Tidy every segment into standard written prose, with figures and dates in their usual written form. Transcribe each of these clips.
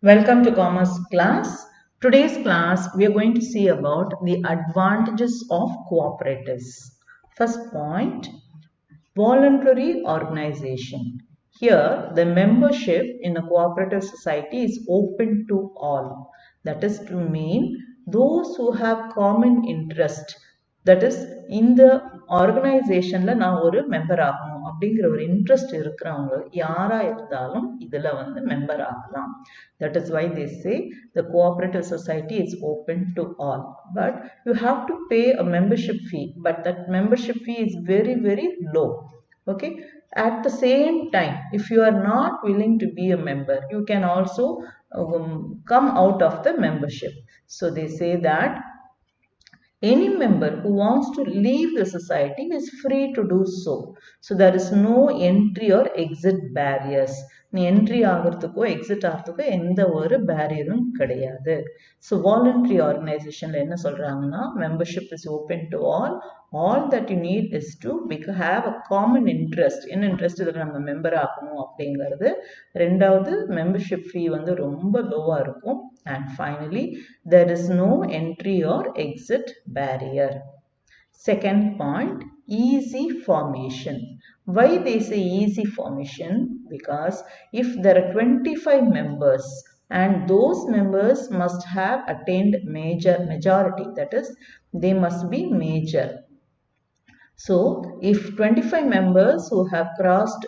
Welcome to Commerce class. Today's class we are going to see about the advantages of cooperatives. First point, voluntary organization. Here the membership in a cooperative society is open to all. That is to mean those who have common interest. That is இந்த ஆர்கனைசேஷன்ல நான் ஒரு member ஆகணும் அப்படிங்கிற ஒரு interest இருக்கிறவங்க யாரா இருந்தாலும் இதுல வந்து மெம்பர் ஆகலாம். That is why they say the cooperative society is open to all, but you have to pay a membership fee, but that membership fee is very very low. Okay, at the same time, if you are not willing to be a member, you can also come out of the membership. So they say that any member who wants to leave the society is free to do so. So there is no entry or exit barriers. நீ entry ஆகிறதுக்கோ exit ஆகிறதுக்கோ எந்த ஒரு பேரியரும் கிடையாது. So voluntary ஆர்கனைசேஷன்ல என்ன சொல்றாங்கன்னா membership is open to all that you need is to have a common interest. என்ன interest இதில் நம்ம member ஆகணும் அப்படிங்கிறது. ரெண்டாவது மெம்பர்ஷிப் ஃபீ வந்து ரொம்ப லோவா இருக்கும். And finally, there is no entry or exit barrier. Second point, easy formation. Why they say easy formation? Because if there are 25 members and those members must have attained majority, that is, they must be major. So, if 25 members who have crossed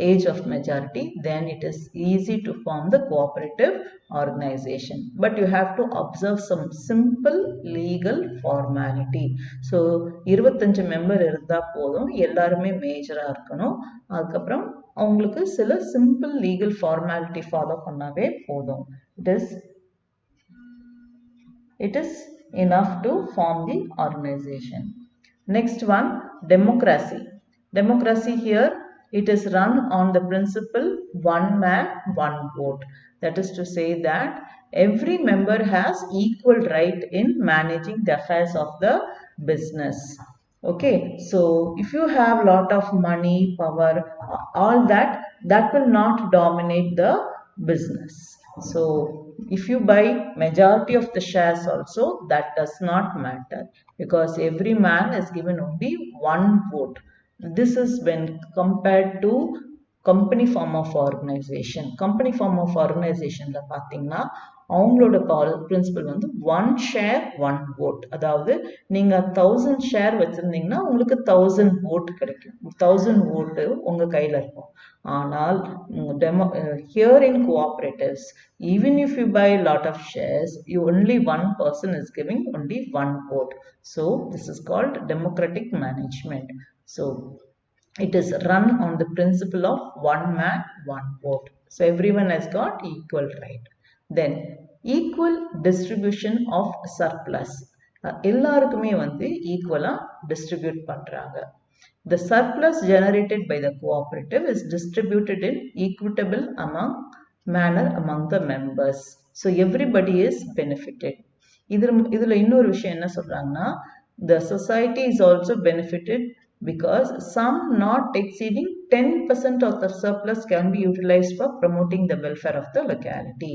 age of majority, then it is easy to form the cooperative organization. But you have to observe some simple legal formality. So, 25 member இருந்தா போதும், எல்லாருமே மேஜரா இருக்கணும். அதுக்கப்புறம் அவங்களுக்கு சில simple legal formality follow பண்ணாவே போதும். It is enough to form the organization. Next one, democracy. Democracy here, it is run on the principle one man, one vote. That is to say that every member has equal right in managing the affairs of the business. Okay, so if you have lot of money, power, all that will not dominate the business. So if you buy majority of the shares also, that does not matter because every man is given only one vote. This is when compared to company form of organization. Company form of organization la பாத்தீங்கன்னா அவங்களோட principal வந்து one share one vote. அதாவது நீங்க 1000 share வச்சிருந்தீங்கன்னா உங்களுக்கு 1000 vote கிடைக்கும். 1000 ஓட்டு உங்க கையில இருக்கும். ஆனால் here in cooperatives, even if you buy a lot of shares, only one person is giving only one vote. So this is called democratic management. So it is run on the principle of one man, one vote. So everyone has got equal right. Then equal distribution of surplus. எல்லாருக்குமே வந்து ஈக்குவலா distribute பண்றாங்க. The surplus generated by the cooperative is distributed in equitable manner among the members. So everybody is benefited. இதுல இன்னொரு விஷயம் என்ன சொல்றாங்கன்னா the society is also benefited because some not exceeding 10% of the surplus can be utilized for promoting the welfare of the locality.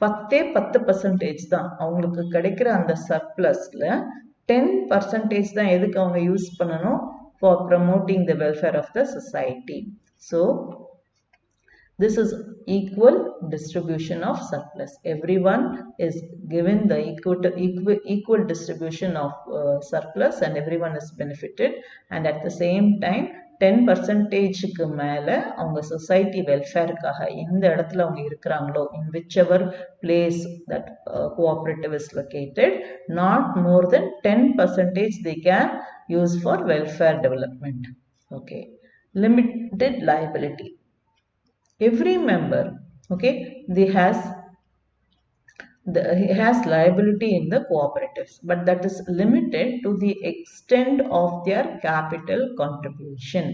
10% தான் அவங்களுக்கு கிடைக்கிற அந்த சர்ப்ளஸ்ல 10% தான் எதுக்கு அவங்க யூஸ் பண்ணணும்? For promoting the welfare of the society. So this is equal distribution of surplus. Everyone is given the equal distribution of surplus and everyone is benefited, and at the same time 10%க்கு மேல அவங்க society வெல்ஃபேருக்காக எந்த இடத்துல அவங்க இருக்கிறாங்களோ, in whichever place that cooperative is located, not more than 10% they can use for welfare development. Okay, limited liability. Every member, okay, he has liability in the cooperatives, but that is limited to the extent of their capital contribution.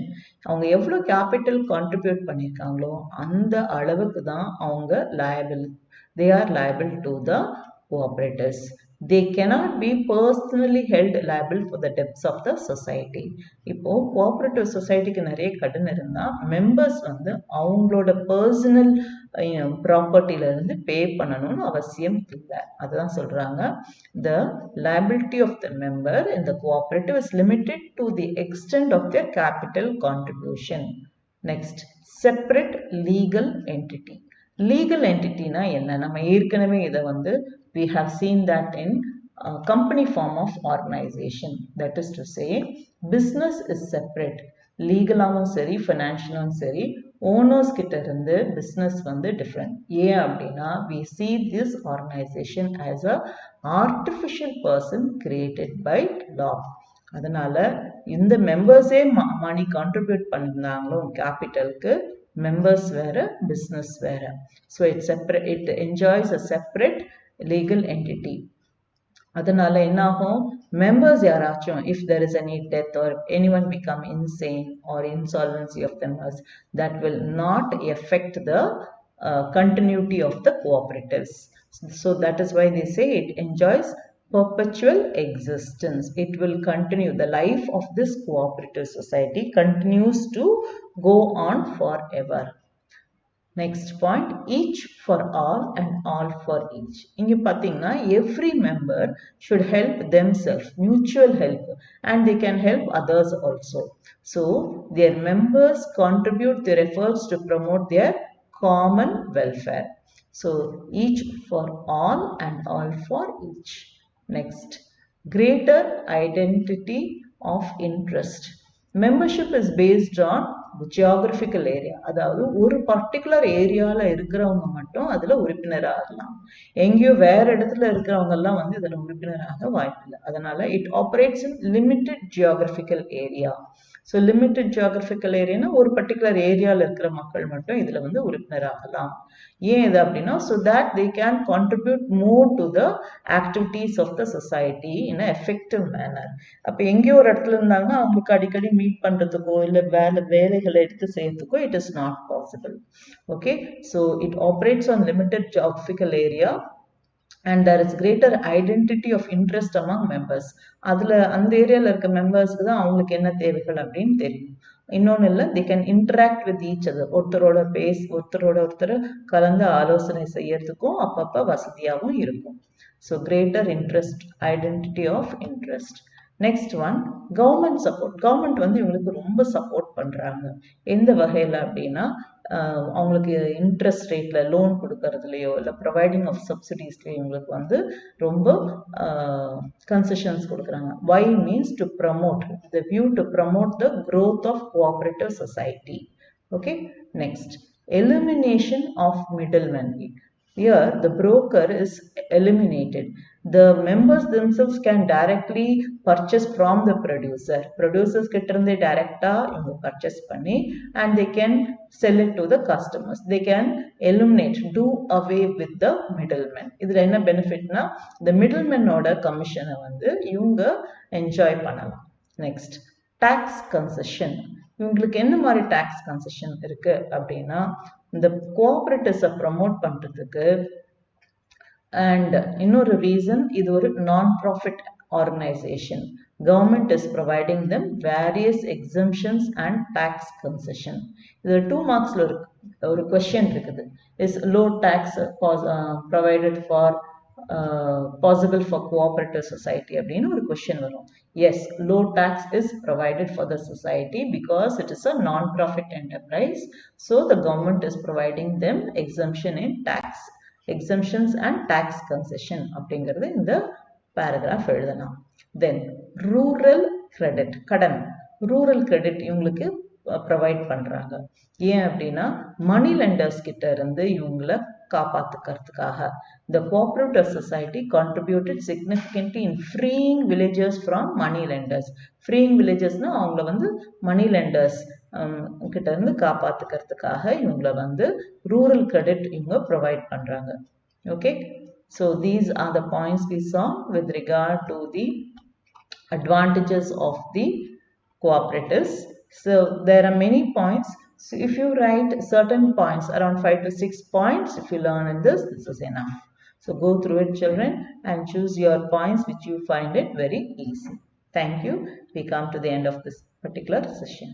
அவங்க எவ்வளவு capital contribute பண்ணிருக்காங்களோ அந்த அளவுக்கு தான் அவங்க they are liable to the cooperatives. They cannot be personally held liable for the debts of the society. இப்போ cooperative societyக்கு நிறைய கடன் இருந்தா members வந்து அவங்களோட personal ப்ராப்பர்ட்டில இருந்து பே பண்ணணும்னு அவசியம் இல்லை. அதுதான் சொல்றாங்க. The liability of the member in the cooperative is limited to the extent of their capital contribution. Next, separate legal entity. Legal entity na enna? நம்ம ஏற்கனவே இதை வந்து we have seen that in company form of organization. That is to say, business is separate. லீகலாவும் சரி ஃபினான்ஷியலும் சரி owners கிட்ட இருந்து business வந்து different. ஏன் அப்படின்னா we see this organization as a artificial person created by law. அதனால இந்த மெம்பர்ஸே மணி கான்ட்ரிபியூட் பண்ணிருந்தாங்களோ கேபிட்டலுக்கு, மெம்பர்ஸ் வேற பிஸ்னஸ் வேற. So it enjoys a separate legal entity. அதனால என்ன ஆகும், மெம்பர்ஸ் யாராச்சும் if there is any death or anyone become insane or insolvency of the members, that will not affect the continuity of the cooperatives. So that is why they say it enjoys perpetual existence. It will continue. The life of this cooperative society continues to go on forever. Next point, each for all and all for each. இங்க பாத்தீங்கன்னா every member should help themselves, mutual help, and they can help others also. So their members contribute their efforts to promote their common welfare. So each for all and all for each. Next, greater identity of interest. Membership is based on geographical area. அதாவது ஒரு particular ஏரியால இருக்கிறவங்க மட்டும் அதுல உறுப்பினராகலாம். எங்கேயோ வேற இடத்துல இருக்கிறவங்க எல்லாம் வந்து இதுல உறுப்பினராக வாய்ப்பில்லை. அதனால it operates in limited geographical area. So limited geographical ஏரியானா ஒரு பர்டிகுலர் ஏரியால இருக்கிற மக்கள் மட்டும் இதுல வந்து உறுப்பினராகலாம். ஏன் இது அப்படின்னா so that they can contribute more to the activities of the society in an effective manner. அப்ப எங்கேயோ ஒரு இடத்துல இருந்தாங்கன்னா அவங்களுக்கு அடிக்கடி மீட் பண்றதுக்கோ இல்ல வேலைகளை எடுத்து செய்யறதுக்கோ it is not possible. Okay, so it operates on limited geographical area and there is greater identity of interest among members. அதுல அந்த ஏரியால இருக்க மெம்பர்ஸ்க்கு தான் அவங்களுக்கு என்ன தேவைகள் அப்படின்னு தெரியும். இன்னொன்னு இல்லை, they can interact with each other. ஒருத்தரோட ஒருத்தர் கலந்து ஆலோசனை செய்யறதுக்கும் அப்பப்ப வசதியாகவும் இருக்கும். So greater interest, identity of interest. Next one, government support. Government வந்து இவங்களுக்கு ரொம்ப சப்போர்ட் பண்றாங்க. எந்த வகையில அப்படின்னா அவங்களுக்கு இன்ட்ரெஸ்ட் ரேட்ல லோன் கொடுக்கறதுலையோ இல்லை ப்ரொவைடிங் ஆஃப் சப்சிடிஸ்லையோ இவங்களுக்கு வந்து ரொம்ப கன்செஷன்ஸ் கொடுக்குறாங்க. Why means to promote, the view to promote the growth of cooperative society. Okay, next, elimination of middlemen. Here the broker is eliminated. The members themselves can directly purchase from the producer. Producers கிட்ட இருந்தே டைரக்டா இவங்க purchase பண்ணி and they can sell it to the customers. They can eliminate, do away with the middlemen. இதுல என்ன பெனிஃபிட்னா the middlemen ஓட கமிஷனை வந்து இவங்க என்ஜாய் பண்ணலாம். Next, tax concession. இவங்களுக்கு என்ன மாதிரி டாக்ஸ் கன்செஷன் இருக்கு அப்படின்னா இந்த கோஆபரேட்டிவ்ஸை ப்ரமோட் பண்றதுக்கு and இன்னொரு ரீசன், இது ஒரு non profit organisation. Government is providing them various exemptions and tax concession. இது 2 மார்க்ஸ்ல ஒரு கொஸ்டின் இருக்குது. Is low tax provided for possible for cooperative society அப்படின்னு ஒரு கொஸ்டின் வரும். Yes, low tax is provided for the society because it is a non-profit enterprise. So the government is providing them exemption in tax, exemptions and tax concession அப்படிங்கிறது இந்த paragraph எழுதலாம். Then rural credit, கடன், rural credit இவங்களுக்கு provide பண்றாங்க. ஏன் அப்படின்னா மணி lenders கிட்ட இருந்து இவங்களை காப்பாத்துக்கிறதுக்காக. The cooperative society contributed significantly in freeing villagers from money lenders. Freeing villagersனா அவங்கள வந்து மணி லெண்டர்ஸ் கிட்ட இருந்து காப்பாத்துக்கிறதுக்காக இவங்களை வந்து ரூரல் கிரெடிட் இவங்க ப்ரொவைட் பண்றாங்க. Okay, so these are the points we saw with regard to the advantages of the cooperatives. So there are many points. So if you write certain points, around 5 to 6 points, if you learn in this is enough. So go through it, children, and choose your points which you find it very easy. Thank you. We come to the end of this particular session.